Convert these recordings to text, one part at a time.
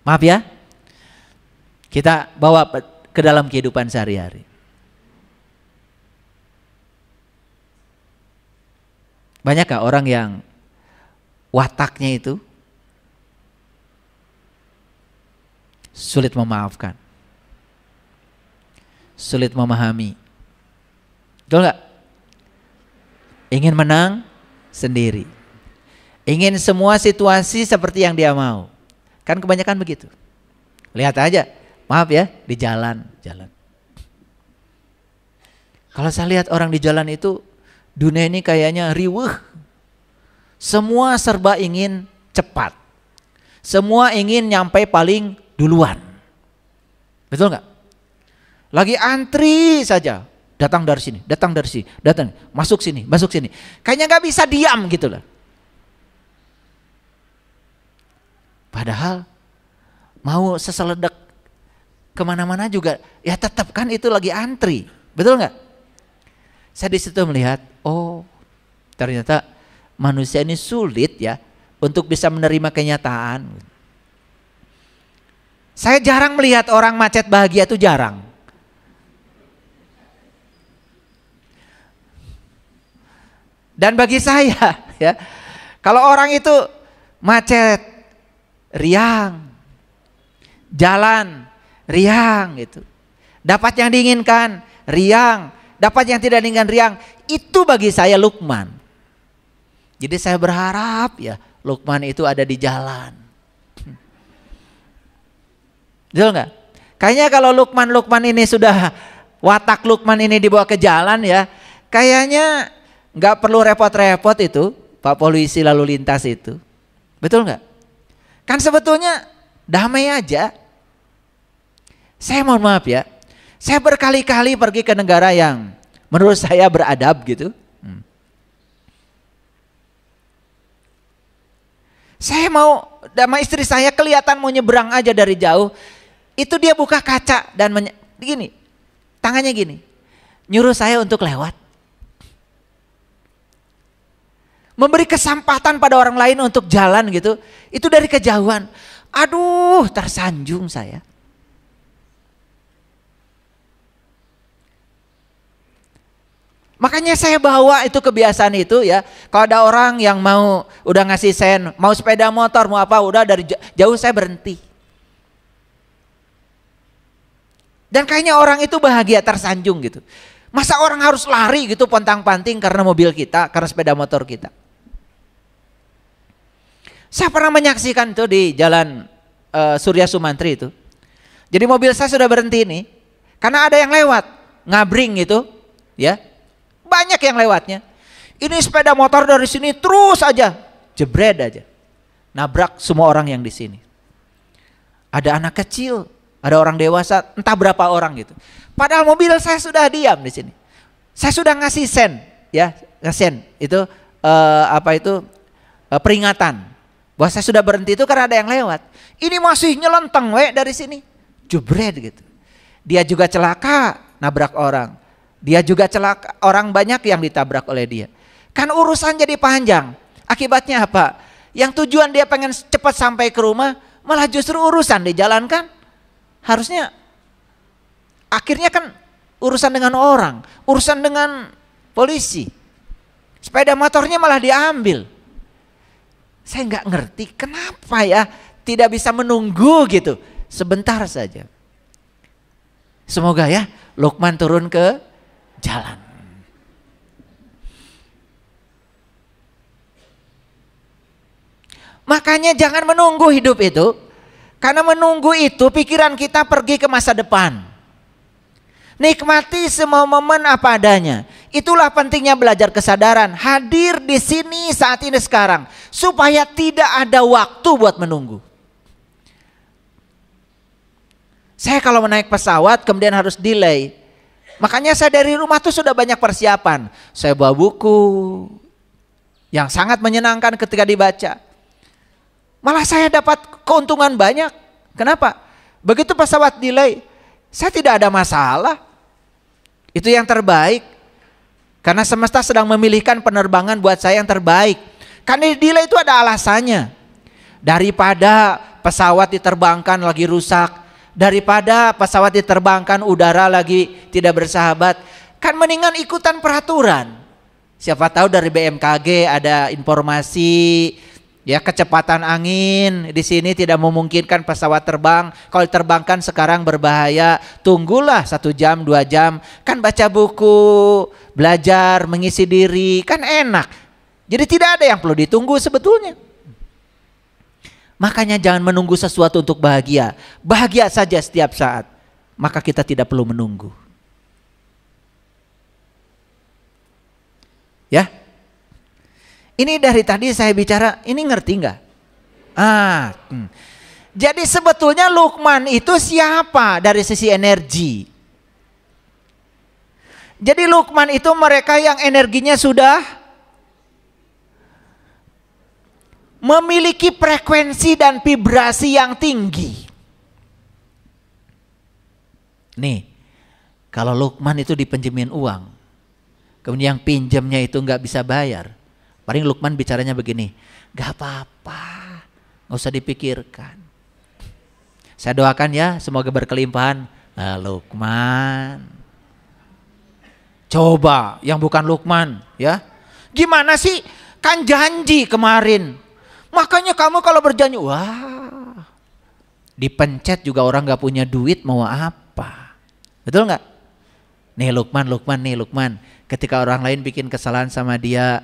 Maaf ya, kita bawa ke dalam kehidupan sehari-hari. Banyakkah orang yang wataknya itu sulit memaafkan, sulit memahami, betul nggak? Ingin menang sendiri, ingin semua situasi seperti yang dia mau. Kan kebanyakan begitu. Lihat aja, maaf ya, di jalan. Kalau saya lihat orang di jalan itu, dunia ini kayaknya riweuh. Semua serba ingin cepat. Semua ingin nyampe paling duluan. Betul nggak? Lagi antri saja. Datang dari sini, datang, masuk sini. Kayaknya nggak bisa diam gitu loh. Padahal mau seseledek kemana-mana juga, ya tetap kan itu lagi antri. Betul nggak? Saya di situ melihat, oh ternyata manusia ini sulit ya untuk bisa menerima kenyataan. Saya jarang melihat orang macet bahagia, itu jarang. Dan bagi saya ya, kalau orang itu macet, riang, jalan, riang gitu, dapat yang diinginkan, riang, dapat yang tidak diinginkan, riang, itu bagi saya Lukman. Jadi saya berharap ya Lukman itu ada di jalan. Betul nggak? Kayaknya kalau Lukman ini sudah, watak Lukman ini dibawa ke jalan ya, kayaknya nggak perlu repot-repot itu Pak Polisi lalu lintas itu. Betul nggak? Kan sebetulnya damai aja. Saya mohon maaf ya, saya berkali-kali pergi ke negara yang menurut saya beradab gitu. Saya mau sama istri saya kelihatan mau nyebrang aja dari jauh, itu dia buka kaca dan begini, tangannya gini, nyuruh saya untuk lewat. Memberi kesempatan pada orang lain untuk jalan gitu, itu dari kejauhan. Aduh, tersanjung saya. Makanya saya bawa itu kebiasaan itu ya. Kalau ada orang yang mau udah ngasih sen, mau sepeda motor, mau apa, udah dari jauh saya berhenti. Dan kayaknya orang itu bahagia, tersanjung gitu. Masa orang harus lari gitu pontang-panting karena mobil kita, karena sepeda motor kita. Saya pernah menyaksikan itu di jalan Surya Sumantri itu. Jadi mobil saya sudah berhenti nih, karena ada yang lewat, ngabring gitu ya. Banyak yang lewatnya. Ini sepeda motor dari sini terus aja, jebret aja, nabrak semua orang yang di sini. Ada anak kecil, ada orang dewasa, entah berapa orang gitu. Padahal mobil saya sudah diam di sini. Saya sudah ngasih sen, ya, sen itu peringatan bahwa saya sudah berhenti itu karena ada yang lewat. Ini masih nyelenteng dari sini, jebret gitu. Dia juga celaka, nabrak orang. Dia juga celaka, orang banyak yang ditabrak oleh dia. Kan urusan jadi panjang. Akibatnya apa? Yang tujuan dia pengen cepat sampai ke rumah, malah justru urusan dijalankan. Harusnya akhirnya kan urusan dengan orang, urusan dengan polisi. Sepeda motornya malah diambil. Saya nggak ngerti kenapa ya tidak bisa menunggu gitu sebentar saja. Semoga ya Lukman turun ke jalan. Makanya jangan menunggu hidup itu, karena menunggu itu pikiran kita pergi ke masa depan. Nikmati semua momen apa adanya. Itulah pentingnya belajar kesadaran, hadir di sini saat ini sekarang, supaya tidak ada waktu buat menunggu. Saya kalau naik pesawat kemudian harus delay. Makanya saya dari rumah tuh sudah banyak persiapan. Saya bawa buku yang sangat menyenangkan ketika dibaca. Malah saya dapat keuntungan banyak. Kenapa? Begitu pesawat delay, saya tidak ada masalah. Itu yang terbaik. Karena semesta sedang memilihkan penerbangan buat saya yang terbaik. Karena delay itu ada alasannya. Daripada pesawat diterbangkan lagi rusak, daripada pesawat diterbangkan udara lagi tidak bersahabat, kan mendingan ikutan peraturan. Siapa tahu dari BMKG ada informasi, ya kecepatan angin di sini tidak memungkinkan pesawat terbang. Kalau diterbangkan sekarang berbahaya, tunggulah 1 jam 2 jam, kan baca buku, belajar, mengisi diri, kan enak. Jadi tidak ada yang perlu ditunggu sebetulnya. Makanya jangan menunggu sesuatu untuk bahagia. Bahagia saja setiap saat. Maka kita tidak perlu menunggu. Ya. Ini dari tadi saya bicara, ini ngerti nggak? Jadi sebetulnya Luqman itu siapa dari sisi energi? Jadi Luqman itu mereka yang energinya sudah memiliki frekuensi dan vibrasi yang tinggi. Nih, kalau Luqman itu dipinjemin uang, kemudian yang pinjamnya itu nggak bisa bayar, paling Luqman bicaranya begini, gak apa-apa, gak usah dipikirkan. Saya doakan ya, semoga berkelimpahan. Luqman, coba yang bukan Luqman, ya, gimana sih? Kan janji kemarin. Makanya kamu kalau berjanji, wah, dipencet juga orang gak punya duit mau apa? Betul gak? Nih Luqman, ketika orang lain bikin kesalahan sama dia,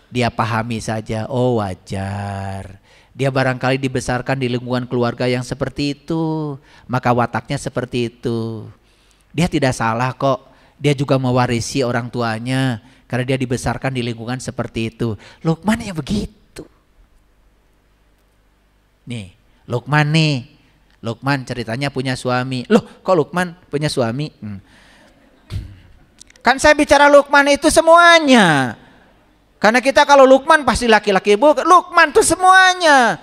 dia pahami saja, oh wajar. Dia barangkali dibesarkan di lingkungan keluarga yang seperti itu, maka wataknya seperti itu. Dia tidak salah kok, dia juga mewarisi orang tuanya, karena dia dibesarkan di lingkungan seperti itu. Luqman ya begitu. Nih, Luqman ceritanya punya suami. Loh, kok Luqman punya suami? Kan saya bicara Luqman itu semuanya. Karena kita kalau Luqman pasti laki-laki, Luqman itu semuanya.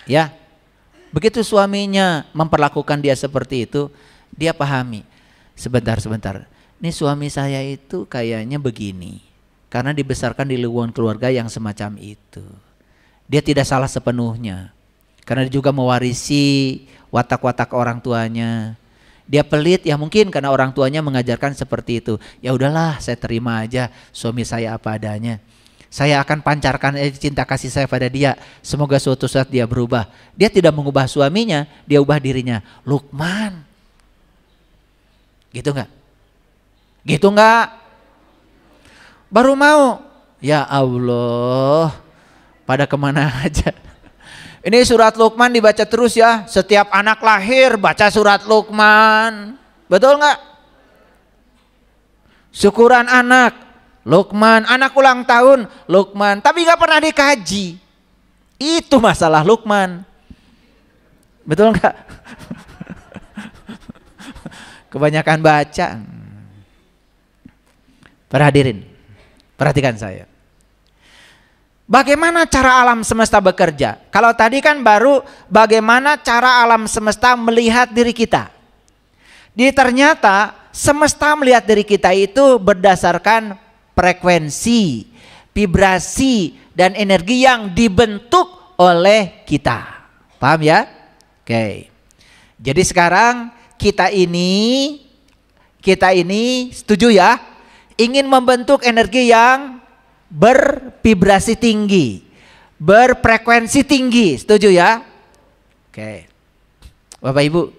Ya, begitu suaminya memperlakukan dia seperti itu, dia pahami. Sebentar. Ini suami saya itu kayaknya begini. Karena dibesarkan di lingkungan keluarga yang semacam itu. Dia tidak salah sepenuhnya. Karena dia juga mewarisi watak-watak orang tuanya. Dia pelit ya mungkin karena orang tuanya mengajarkan seperti itu. Ya udahlah, saya terima aja suami saya apa adanya. Saya akan pancarkan cinta kasih saya pada dia. Semoga suatu saat dia berubah. Dia tidak mengubah suaminya, dia ubah dirinya. Luqman. Gitu enggak? Gitu enggak? Baru mau. Ya Allah, pada kemana aja. Ini surat Luqman dibaca terus ya. Setiap anak lahir baca surat Luqman. Betul nggak? Syukuran anak, Luqman. Anak ulang tahun, Luqman. Tapi nggak pernah dikaji. Itu masalah Luqman. Betul nggak? Kebanyakan baca. Para hadirin, perhatikan saya. Bagaimana cara alam semesta bekerja? Kalau tadi kan baru bagaimana cara alam semesta melihat diri kita. Jadi ternyata semesta melihat diri kita itu berdasarkan frekuensi, vibrasi, dan energi yang dibentuk oleh kita. Paham ya? Oke. Jadi sekarang kita ini setuju ya? Ingin membentuk energi yang bervibrasi tinggi, berfrekuensi tinggi, setuju ya? Oke, Bapak Ibu,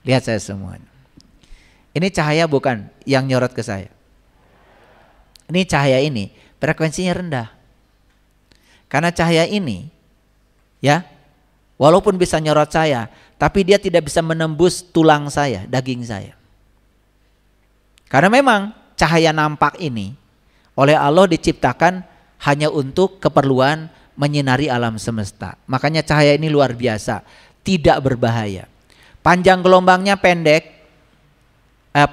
lihat saya semua. Ini cahaya bukan yang nyorot ke saya. Ini cahaya ini frekuensinya rendah. Karena cahaya ini, ya, walaupun bisa nyorot saya, tapi dia tidak bisa menembus tulang saya, daging saya. Karena memang cahaya nampak ini oleh Allah diciptakan hanya untuk keperluan menyinari alam semesta. Makanya cahaya ini luar biasa, tidak berbahaya. Panjang gelombangnya pendek,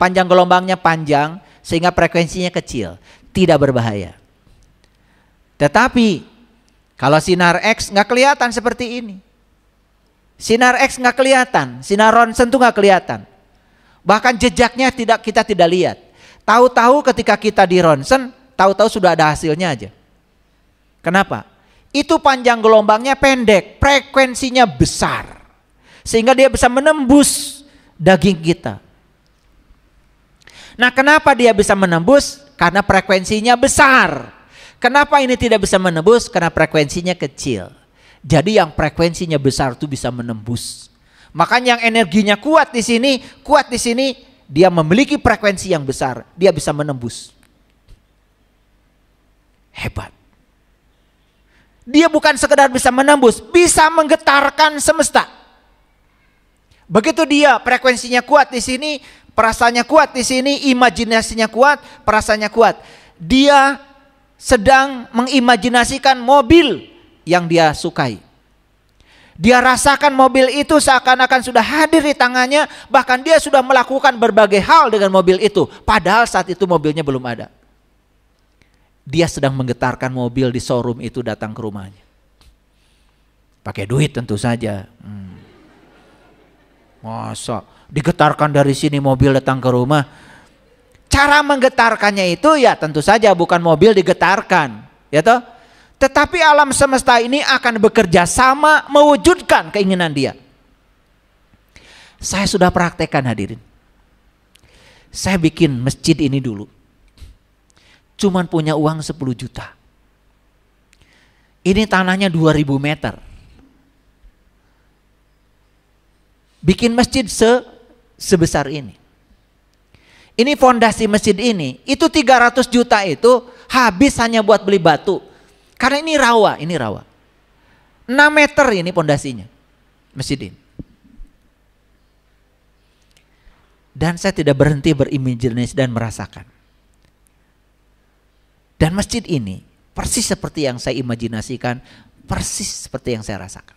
panjang gelombangnya panjang sehingga frekuensinya kecil, tidak berbahaya. Tetapi kalau sinar X nggak kelihatan seperti ini. Sinar X nggak kelihatan, sinar ronsen tuh nggak kelihatan. Bahkan jejaknya kita tidak lihat. Tahu-tahu ketika kita di ronsen, tahu-tahu sudah ada hasilnya aja. Kenapa? itu panjang gelombangnya pendek, frekuensinya besar. Sehingga dia bisa menembus daging kita. Nah, kenapa dia bisa menembus? Karena frekuensinya besar. Kenapa ini tidak bisa menembus? Karena frekuensinya kecil. Jadi yang frekuensinya besar itu bisa menembus. Makanya yang energinya kuat di sini, dia memiliki frekuensi yang besar, dia bisa menembus. Hebat. Dia bukan sekedar bisa menembus, bisa menggetarkan semesta. Begitu dia frekuensinya kuat di sini, perasaannya kuat di sini, imajinasinya kuat, perasaannya kuat. Dia sedang mengimajinasikan mobil yang dia sukai. Dia rasakan mobil itu seakan-akan sudah hadir di tangannya, bahkan dia sudah melakukan berbagai hal dengan mobil itu, padahal saat itu mobilnya belum ada. Dia sedang menggetarkan mobil di showroom itu datang ke rumahnya. Pakai duit tentu saja. Masa digetarkan dari sini mobil datang ke rumah? Cara menggetarkannya itu ya tentu saja bukan mobil digetarkan, ya toh? Tetapi alam semesta ini akan bekerja sama mewujudkan keinginan dia. Saya sudah praktekkan hadirin. Saya bikin masjid ini dulu. Cuman punya uang 10 juta. Ini tanahnya 2000 meter. Bikin masjid sebesar ini. Ini fondasi masjid ini, itu 300 juta itu habis hanya buat beli batu. Karena ini rawa. 6 meter ini fondasinya, masjid ini. Dan saya tidak berhenti berimajinasi dan merasakan. Dan masjid ini persis seperti yang saya imajinasikan, persis seperti yang saya rasakan.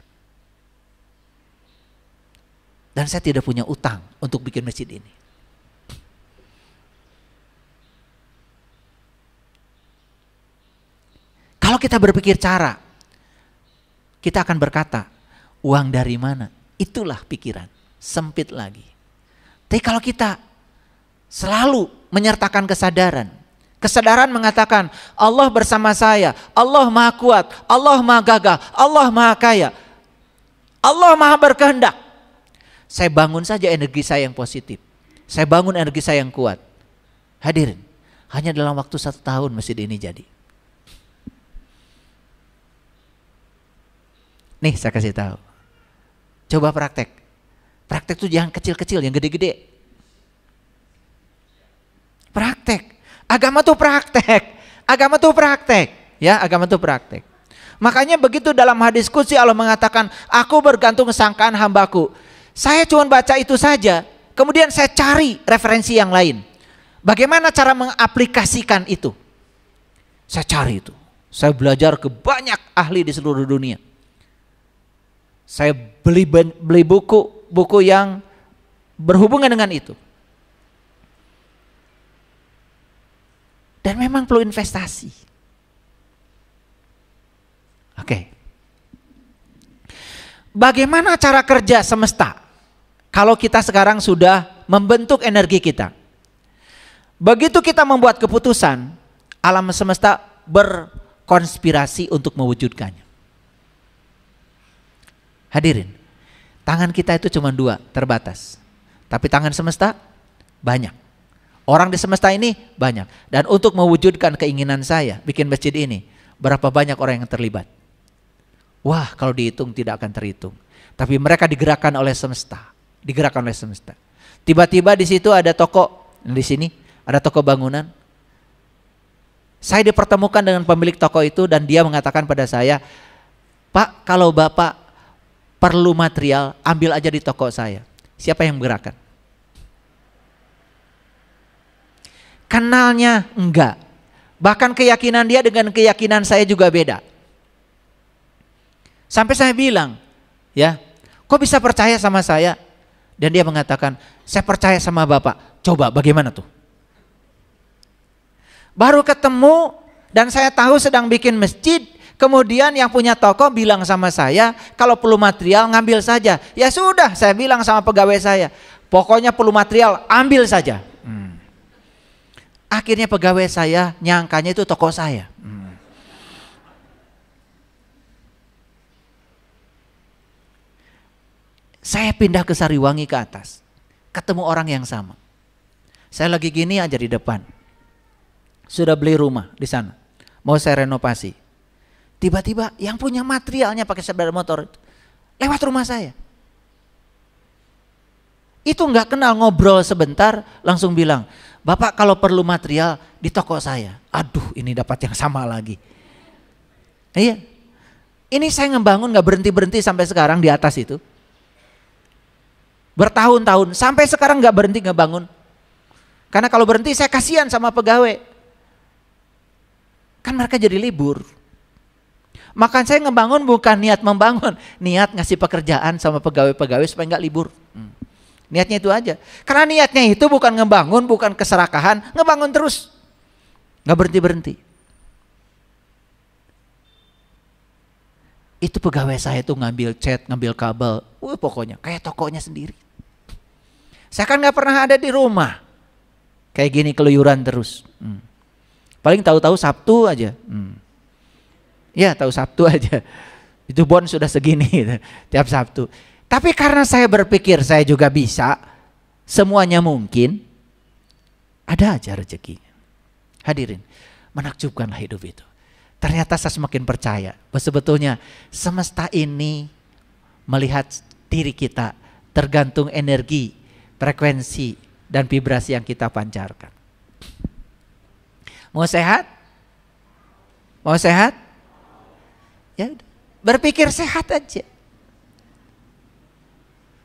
Dan saya tidak punya utang untuk bikin masjid ini. Kalau kita berpikir cara, kita akan berkata, uang dari mana? Itulah pikiran, sempit lagi. Tapi kalau kita selalu menyertakan kesadaran, kesadaran mengatakan Allah bersama saya, Allah maha kuat, Allah maha gagah, Allah maha kaya, Allah maha berkehendak. Saya bangun saja energi saya yang positif, saya bangun energi saya yang kuat. Hadirin, hanya dalam waktu 1 tahun masjid ini jadi. Nih saya kasih tahu. Coba praktek. Praktek tuh jangan kecil-kecil, yang gede-gede. Praktek. Agama tuh praktek. Agama tuh praktek. Ya, agama tuh praktek. Makanya begitu dalam hadis qudsi Allah mengatakan, aku bergantung sangkaan hambaku. Saya cuma baca itu saja. Kemudian saya cari referensi yang lain. Bagaimana cara mengaplikasikan itu? Saya cari itu. Saya belajar ke banyak ahli di seluruh dunia. Saya beli buku yang berhubungan dengan itu. Dan memang perlu investasi. Oke. Bagaimana cara kerja semesta? Kalau kita sekarang sudah membentuk energi kita. Begitu kita membuat keputusan, alam semesta berkonspirasi untuk mewujudkannya. Hadirin, tangan kita itu cuma 2, terbatas. Tapi tangan semesta banyak. Orang di semesta ini banyak. Dan untuk mewujudkan keinginan saya bikin masjid ini, berapa banyak orang yang terlibat? Wah, kalau dihitung tidak akan terhitung. Tapi mereka digerakkan oleh semesta. Digerakkan oleh semesta. Tiba-tiba di situ ada toko, di sini ada toko bangunan. Saya dipertemukan dengan pemilik toko itu dan dia mengatakan pada saya, Pak, kalau Bapak perlu material, ambil aja di toko saya. Siapa yang menggerakkan? Kenalnya enggak. Bahkan keyakinan dia dengan keyakinan saya juga beda. Sampai saya bilang, ya, kok bisa percaya sama saya? Dan dia mengatakan, saya percaya sama Bapak. Coba bagaimana tuh? Baru ketemu dan saya tahu sedang bikin masjid. Kemudian yang punya toko bilang sama saya, kalau perlu material ngambil saja. Ya sudah, saya bilang sama pegawai saya, pokoknya perlu material ambil saja. Akhirnya pegawai saya nyangkanya itu toko saya. pindah ke Sariwangi ke atas. Ketemu orang yang sama. Saya lagi gini aja di depan. Sudah beli rumah di sana. Mau saya renovasi. Tiba-tiba yang punya materialnya pakai sepeda motor lewat rumah saya. Itu nggak kenal, ngobrol sebentar langsung bilang, "Bapak kalau perlu material di toko saya." Aduh, ini dapat yang sama lagi. Iya. Ini saya ngebangun nggak berhenti-berhenti sampai sekarang di atas itu. Bertahun-tahun sampai sekarang nggak berhenti ngebangun. Karena kalau berhenti saya kasihan sama pegawai. Kan mereka jadi libur. Maka saya ngebangun bukan niat membangun, niat ngasih pekerjaan sama pegawai-pegawai supaya nggak libur. Niatnya itu aja. Karena niatnya itu bukan ngebangun, bukan keserakahan, ngebangun terus. Nggak berhenti-berhenti. Itu pegawai saya tuh ngambil cat, ngambil kabel. Pokoknya kayak tokonya sendiri. Saya kan nggak pernah ada di rumah. Kayak gini keluyuran terus. Paling tahu-tahu Sabtu aja. Ya tahu Sabtu aja. Itu bon sudah segini tiap Sabtu. Tapi karena saya berpikir saya juga bisa, semuanya mungkin, ada aja rezeki. Hadirin, menakjubkanlah hidup itu. Ternyata saya semakin percaya bahwa sebetulnya semesta ini melihat diri kita tergantung energi, frekuensi, dan vibrasi yang kita pancarkan. Mau sehat? Mau sehat? Ya, berpikir sehat aja.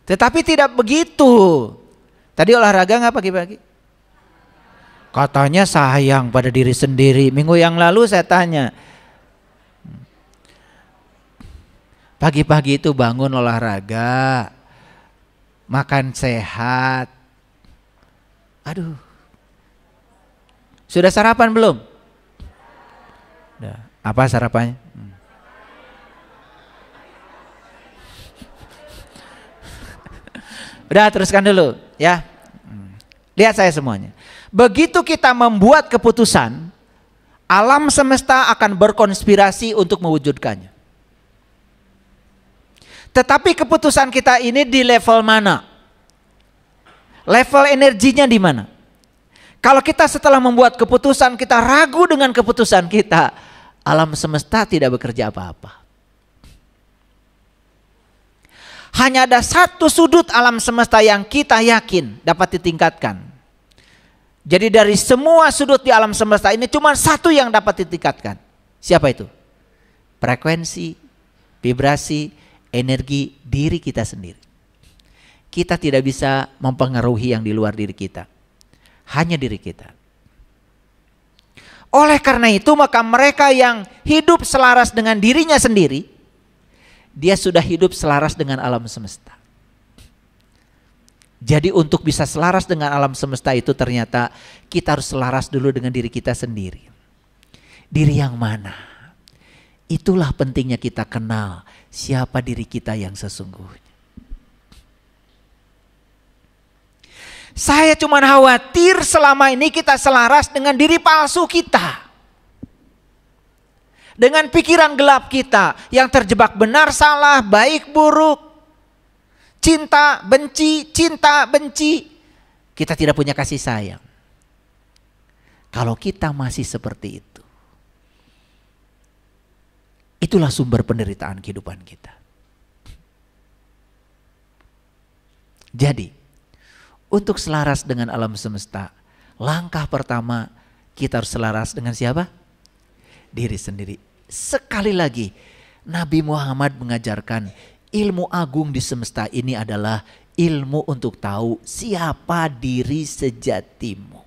Tetapi tidak begitu. Tadi olahraga nggak pagi-pagi? Katanya sayang pada diri sendiri. Minggu yang lalu saya tanya. Pagi-pagi itu bangun olahraga, makan sehat. Aduh. Sudah sarapan belum? Udah. Apa sarapannya? Udah, teruskan dulu ya. Lihat saya semuanya. Begitu kita membuat keputusan, alam semesta akan berkonspirasi untuk mewujudkannya. Tetapi keputusan kita ini di level mana? Level energinya di mana? Kalau kita setelah membuat keputusan kita ragu dengan keputusan kita, alam semesta tidak bekerja apa-apa. Hanya ada satu sudut alam semesta yang kita yakin dapat ditingkatkan. Jadi dari semua sudut di alam semesta ini cuma satu yang dapat ditingkatkan. Siapa itu? Frekuensi, vibrasi, energi diri kita sendiri. Kita tidak bisa mempengaruhi yang di luar diri kita. Hanya diri kita. Oleh karena itu maka mereka yang hidup selaras dengan dirinya sendiri, dia sudah hidup selaras dengan alam semesta. Jadi untuk bisa selaras dengan alam semesta itu ternyata kita harus selaras dulu dengan diri kita sendiri. Diri yang mana? Itulah pentingnya kita kenal siapa diri kita yang sesungguhnya. Saya cuma khawatir selama ini kita selaras dengan diri palsu kita. Dengan pikiran gelap kita yang terjebak benar salah, baik buruk, cinta benci. Kita tidak punya kasih sayang. Kalau kita masih seperti itu, itulah sumber penderitaan kehidupan kita. Jadi, untuk selaras dengan alam semesta, langkah pertama kita harus selaras dengan siapa? Diri sendiri. Sekali lagi, Nabi Muhammad mengajarkan ilmu agung di semesta ini adalah ilmu untuk tahu siapa diri sejatimu.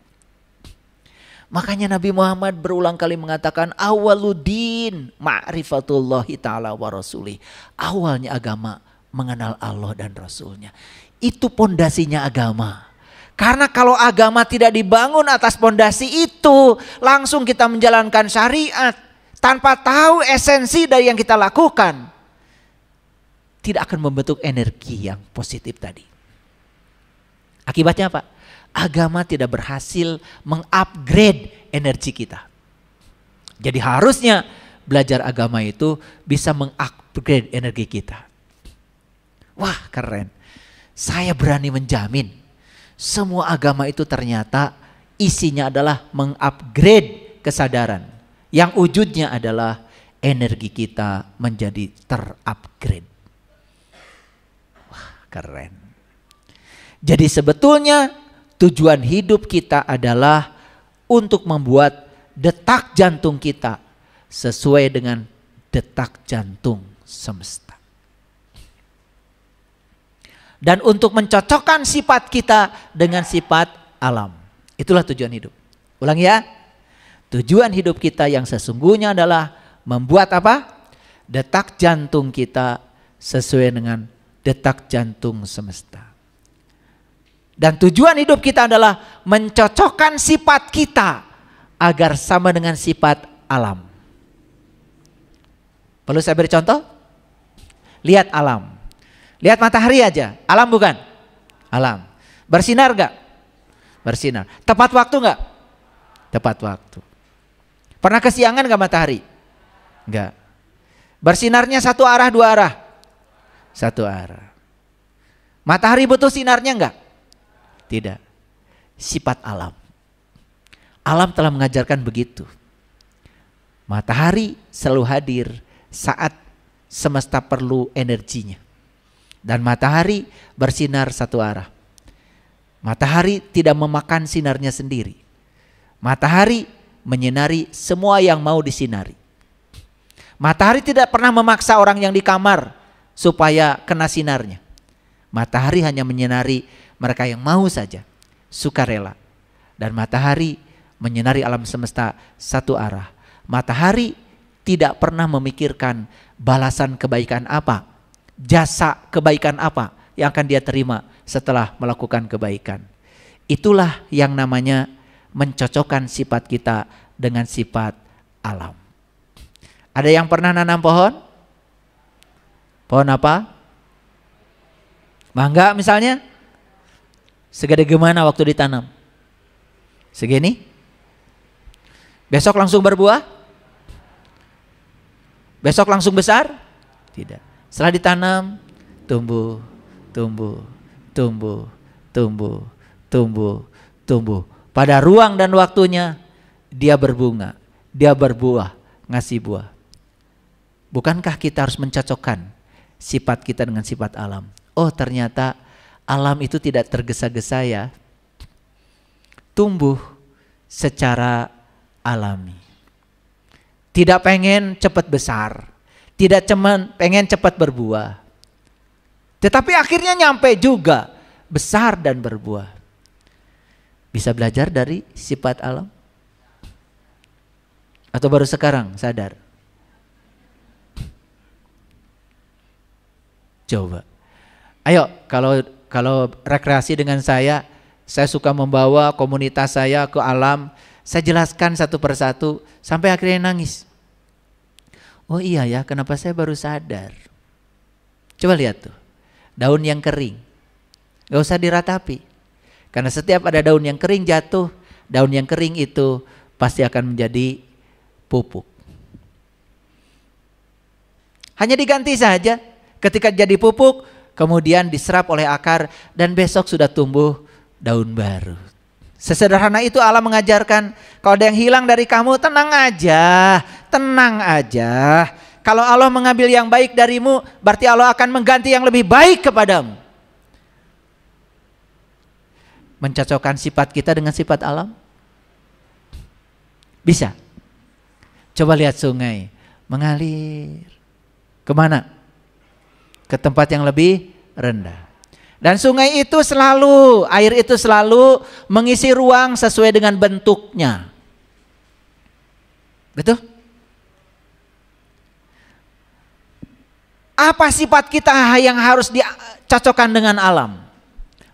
Makanya Nabi Muhammad berulang kali mengatakan awwaluddin ma'rifatullahi ta'ala wa rasulih. Awalnya agama mengenal Allah dan Rasulnya. Itu pondasinya agama. Karena kalau agama tidak dibangun atas pondasi itu, langsung kita menjalankan syariat tanpa tahu esensi dari yang kita lakukan, tidak akan membentuk energi yang positif tadi. Akibatnya apa? Agama tidak berhasil mengupgrade energi kita. Jadi harusnya belajar agama itu bisa mengupgrade energi kita. Wah, keren. Saya berani menjamin semua agama itu ternyata isinya adalah mengupgrade kesadaran. Yang wujudnya adalah energi kita menjadi terupgrade. Wah, keren. Jadi sebetulnya tujuan hidup kita adalah untuk membuat detak jantung kita sesuai dengan detak jantung semesta. Dan untuk mencocokkan sifat kita dengan sifat alam. Itulah tujuan hidup. Ulang ya. Tujuan hidup kita yang sesungguhnya adalah membuat apa? Detak jantung kita sesuai dengan detak jantung semesta. Dan tujuan hidup kita adalah mencocokkan sifat kita agar sama dengan sifat alam. Perlu saya beri contoh? Lihat alam. Lihat matahari aja. Alam bukan? Alam. Bersinar gak? Bersinar. Tepat waktu gak? Tepat waktu. Pernah kesiangan gak matahari? Enggak. Bersinarnya satu arah, dua arah? Satu arah. Matahari butuh sinarnya enggak? Tidak. Sifat alam. Alam telah mengajarkan begitu. Matahari selalu hadir saat semesta perlu energinya. Dan matahari bersinar satu arah. Matahari tidak memakan sinarnya sendiri. Matahari menyinari semua yang mau disinari. Matahari tidak pernah memaksa orang yang di kamar supaya kena sinarnya. Matahari hanya menyinari mereka yang mau saja, sukarela. Dan matahari menyinari alam semesta satu arah. Matahari tidak pernah memikirkan balasan kebaikan apa, jasa kebaikan apa yang akan dia terima setelah melakukan kebaikan. Itulah yang namanya mencocokkan sifat kita dengan sifat alam. Ada yang pernah nanam pohon? Pohon apa? Mangga misalnya? Segede gimana waktu ditanam? Segini? Besok langsung berbuah? Besok langsung besar? Tidak. Setelah ditanam, tumbuh, tumbuh, tumbuh, tumbuh, tumbuh, tumbuh. Pada ruang dan waktunya dia berbunga, dia berbuah, ngasih buah. Bukankah kita harus mencocokkan sifat kita dengan sifat alam? Oh, ternyata alam itu tidak tergesa-gesa ya. Tumbuh secara alami. Tidak pengen cepat besar, tidak cuman pengen cepat berbuah. Tetapi akhirnya nyampe juga besar dan berbuah. Bisa belajar dari sifat alam? Atau baru sekarang sadar? Coba. Ayo, kalau rekreasi dengan saya suka membawa komunitas saya ke alam, saya jelaskan satu persatu sampai akhirnya nangis. Oh iya ya, kenapa saya baru sadar? Coba lihat tuh, daun yang kering, gak usah diratapi. Karena setiap ada daun yang kering jatuh, daun yang kering itu pasti akan menjadi pupuk. Hanya diganti saja, ketika jadi pupuk, kemudian diserap oleh akar dan besok sudah tumbuh daun baru. Sesederhana itu Allah mengajarkan, kalau ada yang hilang dari kamu tenang aja, tenang aja. Kalau Allah mengambil yang baik darimu, berarti Allah akan mengganti yang lebih baik kepadamu. Mencocokkan sifat kita dengan sifat alam? Bisa. Coba lihat sungai mengalir. Kemana? Ke tempat yang lebih rendah. Dan sungai itu selalu, air itu selalu mengisi ruang sesuai dengan bentuknya. Betul? Apa sifat kita yang harus dicocokkan dengan alam?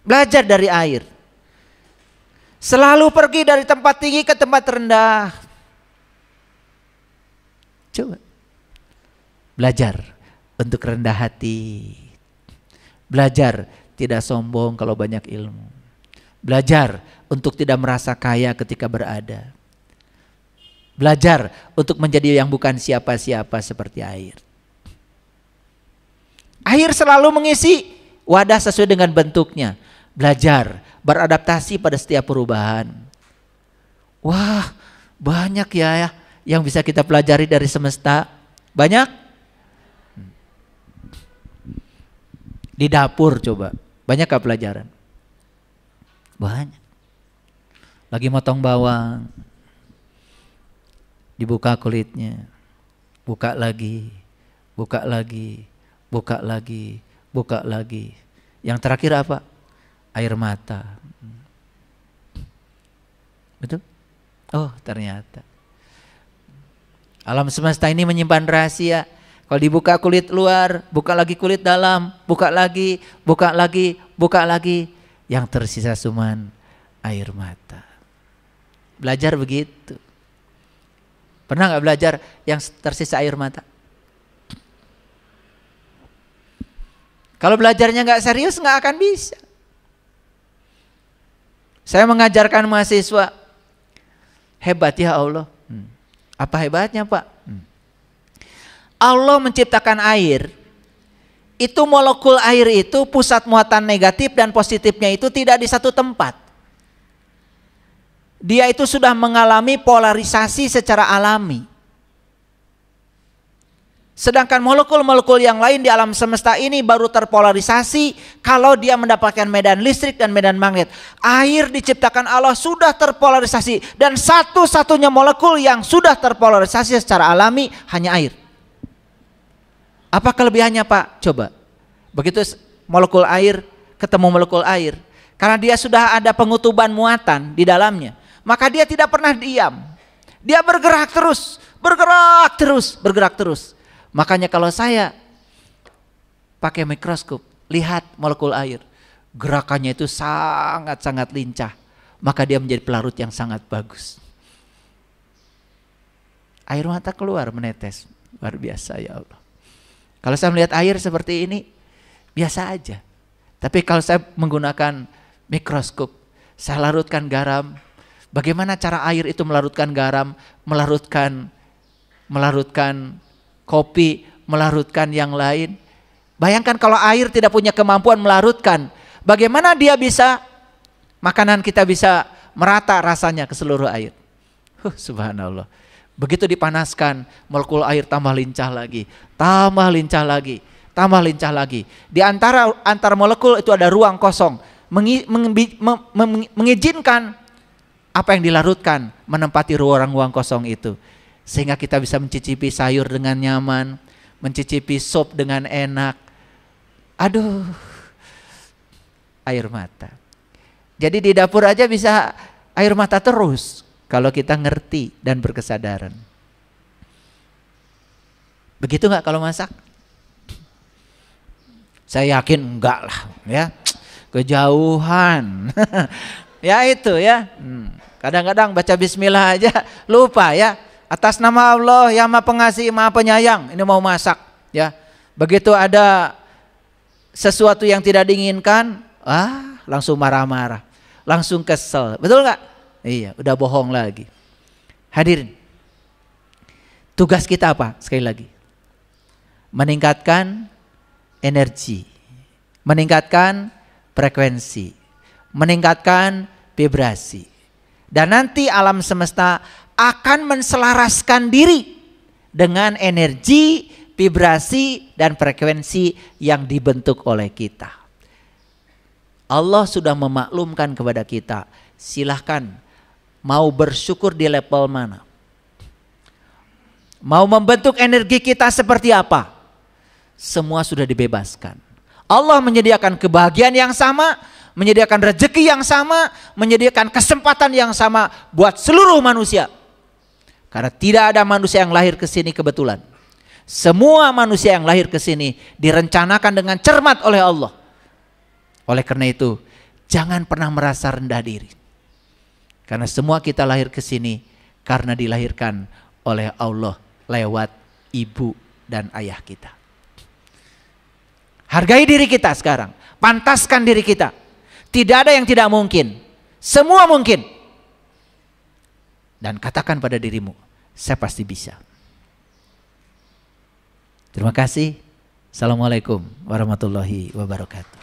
Belajar dari air. Selalu pergi dari tempat tinggi ke tempat rendah. Coba. Belajar untuk rendah hati. Belajar tidak sombong kalau banyak ilmu. Belajar untuk tidak merasa kaya ketika berada. Belajar untuk menjadi yang bukan siapa-siapa seperti air. Air selalu mengisi wadah sesuai dengan bentuknya. Belajar, beradaptasi pada setiap perubahan. Wah, banyak ya yang bisa kita pelajari dari semesta. Banyak? Di dapur coba, banyak gak pelajaran? Banyak. Lagi motong bawang, dibuka kulitnya, buka lagi, buka lagi, buka lagi, buka lagi. Yang terakhir apa? Air mata. Betul? Oh, ternyata alam semesta ini menyimpan rahasia. Kalau dibuka kulit luar, buka lagi kulit dalam, buka lagi, buka lagi, buka lagi. Yang tersisa cuman air mata. Belajar begitu. Pernah gak belajar yang tersisa air mata? Kalau belajarnya gak serius gak akan bisa. Saya mengajarkan mahasiswa. Hebat ya Allah. Apa hebatnya Pak? Allah menciptakan air. Itu molekul air itu pusat muatan negatif dan positifnya itu tidak di satu tempat. Dia itu sudah mengalami polarisasi secara alami. Sedangkan molekul-molekul yang lain di alam semesta ini baru terpolarisasi kalau dia mendapatkan medan listrik dan medan magnet. Air diciptakan Allah sudah terpolarisasi dan satu-satunya molekul yang sudah terpolarisasi secara alami hanya air. Apa kelebihannya Pak? Coba. Begitu molekul air ketemu molekul air, karena dia sudah ada pengutuban muatan di dalamnya, maka dia tidak pernah diam. Dia bergerak terus, bergerak terus, bergerak terus. Makanya kalau saya pakai mikroskop, lihat molekul air, gerakannya itu sangat-sangat lincah, maka dia menjadi pelarut yang sangat bagus. Air mata keluar menetes, luar biasa ya Allah. Kalau saya melihat air seperti ini, biasa aja. Tapi kalau saya menggunakan mikroskop, saya larutkan garam. Bagaimana cara air itu melarutkan garam, melarutkan kopi, melarutkan yang lain. Bayangkan kalau air tidak punya kemampuan melarutkan, bagaimana dia bisa, makanan kita bisa merata rasanya ke seluruh air. Subhanallah. Begitu dipanaskan, molekul air tambah lincah lagi, tambah lincah lagi, tambah lincah lagi. Di antara molekul itu ada ruang kosong, mengizinkan apa yang dilarutkan menempati ruang kosong itu. Sehingga kita bisa mencicipi sayur dengan nyaman, mencicipi sop dengan enak. Aduh, air mata. Jadi di dapur aja bisa air mata terus kalau kita ngerti dan berkesadaran. Begitu nggak kalau masak? Saya yakin enggak lah ya. Kejauhan. Ya itu ya. Kadang-kadang baca bismillah aja lupa ya. Atas nama Allah yang Maha Pengasih, Maha Penyayang, ini mau masak ya. Begitu ada sesuatu yang tidak diinginkan, langsung marah-marah, langsung kesel. Betul nggak? Iya, udah bohong lagi. Hadirin, tugas kita apa? Sekali lagi, meningkatkan energi, meningkatkan frekuensi, meningkatkan vibrasi. Dan nanti alam semesta akan menselaraskan diri dengan energi, vibrasi, dan frekuensi yang dibentuk oleh kita. Allah sudah memaklumkan kepada kita, silahkan mau bersyukur di level mana. Mau membentuk energi kita seperti apa? Semua sudah dibebaskan. Allah menyediakan kebahagiaan yang sama, menyediakan rezeki yang sama, menyediakan kesempatan yang sama buat seluruh manusia. Karena tidak ada manusia yang lahir ke sini kebetulan. Semua manusia yang lahir ke sini direncanakan dengan cermat oleh Allah. Oleh karena itu, jangan pernah merasa rendah diri. Karena semua kita lahir ke sini karena dilahirkan oleh Allah lewat ibu dan ayah kita. Hargai diri kita sekarang, pantaskan diri kita. Tidak ada yang tidak mungkin, semua mungkin. Dan katakan pada dirimu, saya pasti bisa. Terima kasih. Assalamualaikum warahmatullahi wabarakatuh.